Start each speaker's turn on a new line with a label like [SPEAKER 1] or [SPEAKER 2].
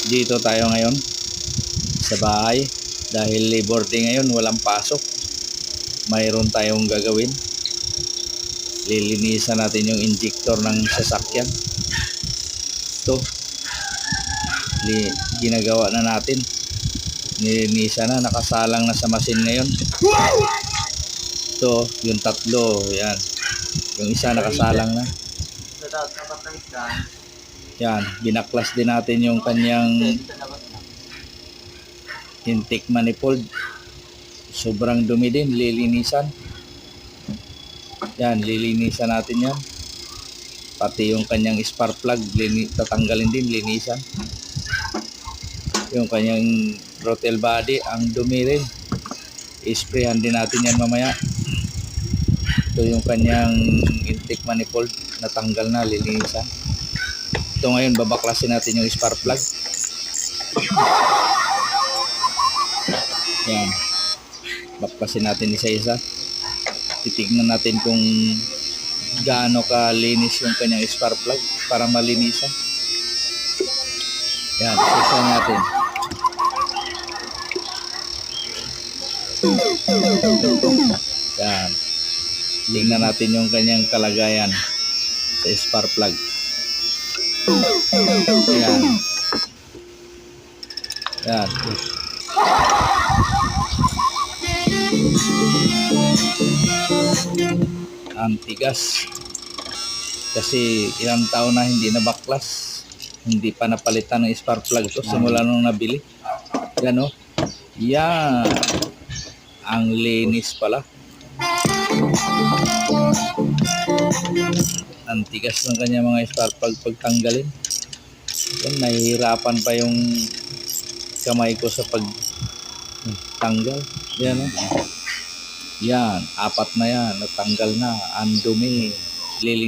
[SPEAKER 1] Dito tayo ngayon sa bahay dahil Labor Day ngayon, walang pasok. Mayroon tayong gagawin. Lilinisan natin yung injector ng sasakyan. Ito, ginagawa na natin. Nilinisan na, nakasalang na sa machine ngayon. Ito, yung tatlo, yan. Yung isa nakasalang na. Yan, binaklas din natin yung kanyang intake manifold. Sobrang dumi din, lilinisan. Yan, lilinisan natin yan. Pati yung kanyang spark plug, tatanggalin din, linisan. Yung kanyang throttle body, ang dumi rin. I-sprayhan din natin yan mamaya. Ito yung kanyang intake manifold, natanggal na, lilinisan. Ito ngayon, babaklasin natin yung spark plug. Yan. Baklasin natin isa-isa. Titignan natin kung gaano kalinis yung kanyang spark plug para malinisan. Yan, isa-isa natin. Yan. Tingnan natin yung kanyang kalagayan sa spark plug. Yan. Yan. Ang tigas. Kasi ilang taon na hindi na baklas. Hindi pa napalitan ng spark plug ito simula nung nabili. Yan o. Yan. Ang linis pala. Ang tigas ng kanya mga spark plug pagtanggalin. Yan, nahihirapan pa yung kamay ko sa pagtanggal. Yan o. Yan, apat na yan. Natanggal na. Ang dumi.